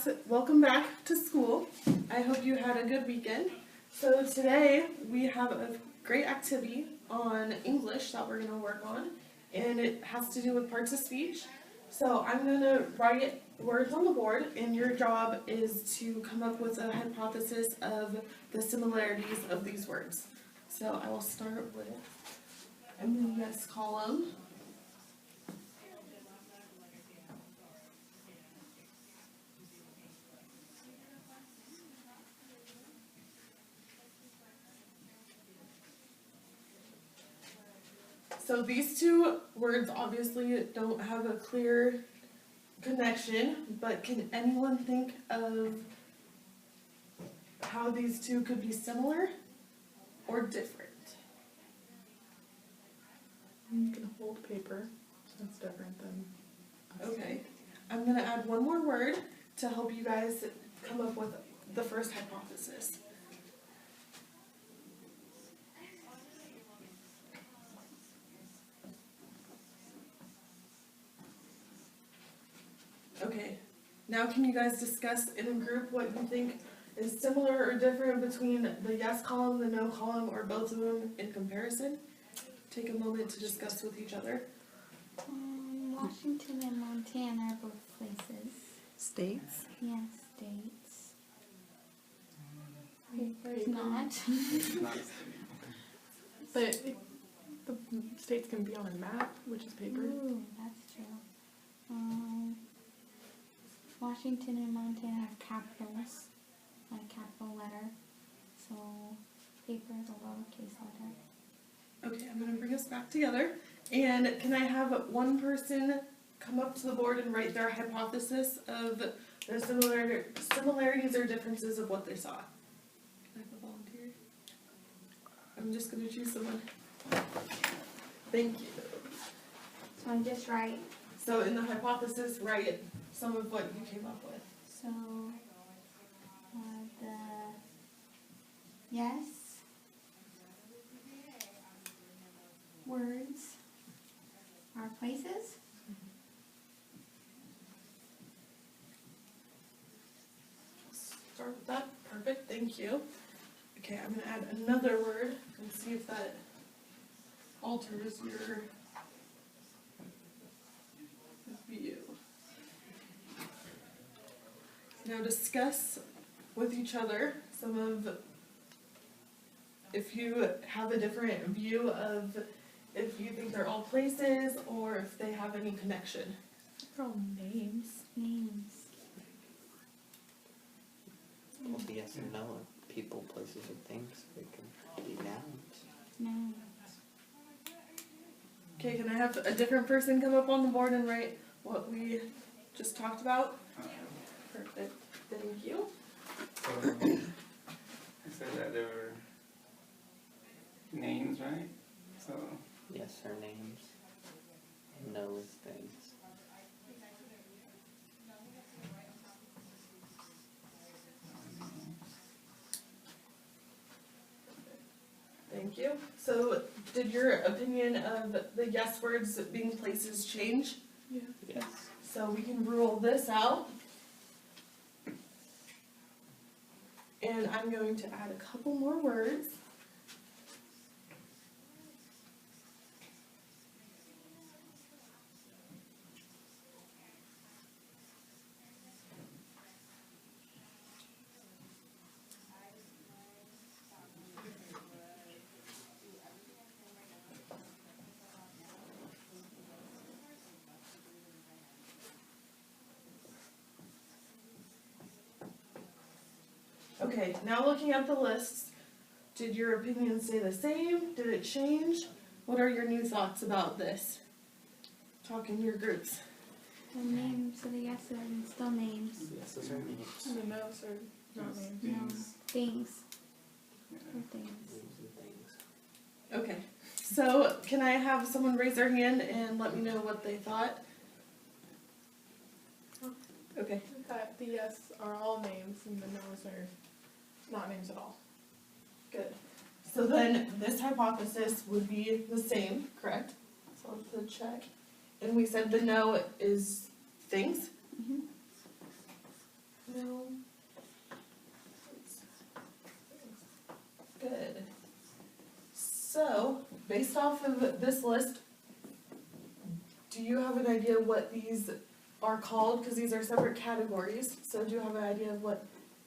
class, welcome back to school. I hope you had a good weekend. So today we have a great activity on English that we're going to work on, and it has to do with parts of speech. So I'm going to write words on the board, and your job is to come up with a hypothesis of the similarities of these words. So I will start with in the yes column. So these two words obviously don't have a clear connection, but can anyone think of how these two could be similar or different? You can hold paper, so that's different than us. Okay, I'm going to add one more word to help you guys come up with the first hypothesis. Okay, now can you guys discuss in a group what you think is similar or different between the yes column, the no column, or both of them in comparison? Take a moment to discuss with each other. Washington and Montana are both places. States? Yeah, states. Paper's not. But the states can be on a map, which is paper. Ooh, that's true. Washington and Montana have capitals, like a capital letter. So paper is a lowercase letter. Okay, I'm going to bring us back together. And can I have one person come up to the board and write their hypothesis of the similarities or differences of what they saw? Can I have a volunteer? I'm just going to choose someone. Thank you. So I just write. So in the hypothesis, write some of what you came up with. So the yes words are places. Start with that. Perfect. Thank you. Okay, I'm going to add another word and see if that alters your view. Now discuss with each other some of, if you have a different view of if you think they're all places or if they have any connection. They're all names. Names. Well, the yes and no are people, places, and things. They can be nouns. Nouns. Okay, can I have a different person come up on the board and write what we just talked about? Perfect. Thank you. I said that there were names, right? So Yes are names. No is things. Thank you. So, did your opinion of the yes words being places change? Yeah. Yes. So we can rule this out. And I'm going to add a couple more words. Okay, now looking at the lists, did your opinion stay the same? Did it change? What are your new thoughts about this? Talk in your groups. The names, so the yes are still names. Yeses are names. And the no's are not names. No, things. yeah. Or things. Names and things. Okay, so can I have someone raise their hand and let me know what they thought? Okay. That the yes are all names and the no's are not names at all. Good. So then this hypothesis would be the same, correct? So let's put a check. And we said the no is things. Mhm. And based off of this list, do you have an idea what these are called? Because these are separate categories. So do you have an idea of what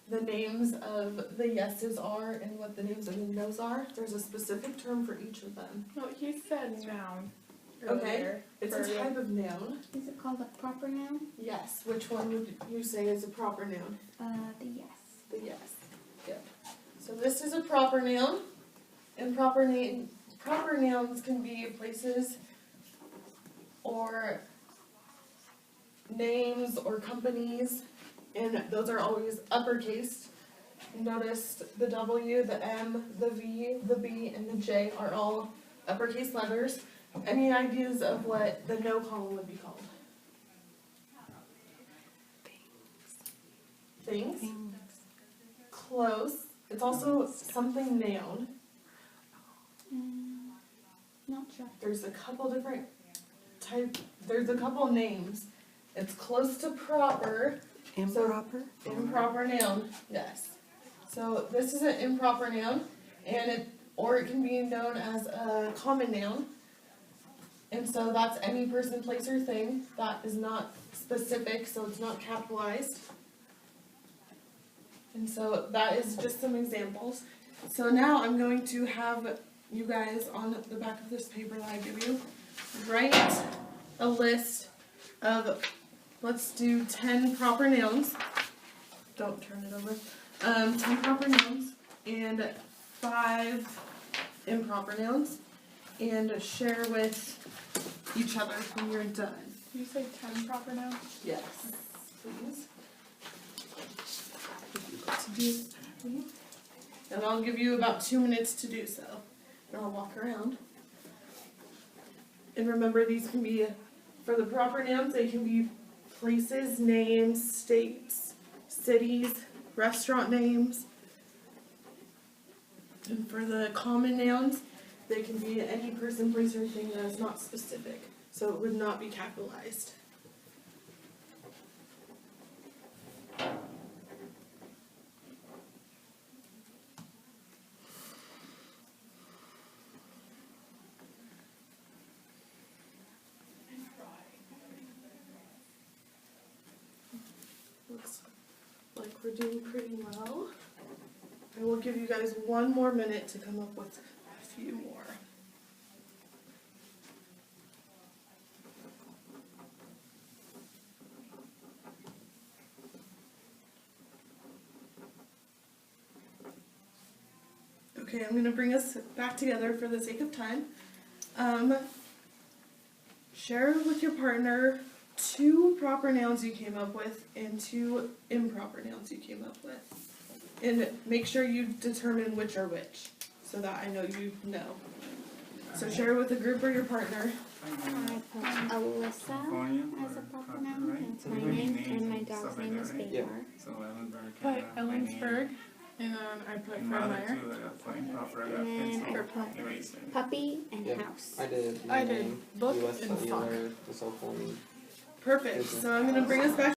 the names of the yeses are and what the names of the nos are? There's a specific term for each of them. No, he said noun Okay. earlier. It's for a type of noun. Is it called a proper noun? Yes. Which one would you say is a proper noun? The yes. The yes. Good. So this is a proper noun. And proper nouns can be places or names or companies, and those are always uppercase. Notice the W, the M, the V, the B, and the J are all uppercase letters. Any ideas of what the no column would be called? Things. Close. It's also something noun. Not sure. There's a couple different there's a couple names. It's close to proper. Improper? Improper noun, yes. So this is an improper noun, and it can be known as a common noun. And so that's any person, place, or thing that is not specific, so it's not capitalized. And so that is just some examples. So now I'm going to have you guys on the back of this paper that I give you write a list of, let's do 10 proper nouns. Don't turn it over. 10 proper nouns and 5 improper nouns, and share with each other when you're done. Did you say 10 proper nouns? Yes, please. To do, and I'll give you about 2 minutes to do so. And I'll walk around. And remember, these can be, for the proper nouns, they can be places, names, states, cities, restaurant names. And for the common nouns, they can be any person, place, or thing that is not specific. So it would not be capitalized. Looks like we're doing pretty well. I will give you guys 1 more minute to come up with a few more. Okay, I'm going to bring us back together for the sake of time. Share with your partner 2 proper nouns you came up with and 2 improper nouns you came up with. And make sure you determine which are which, so that I know you know. So share with a group or your partner. I put Alyssa as a proper noun. That's my name, and my dog's name is Yeah. Babar. So Ellensburg. Put Ellensburg, and then I put And mother Fred Meyer. too, I got plain proper, I got And then I pencil, put eraser. Puppy and Yeah. House. I did. I did book US and Cellular, sock. the cell phone. Perfect. So I'm going to bring us back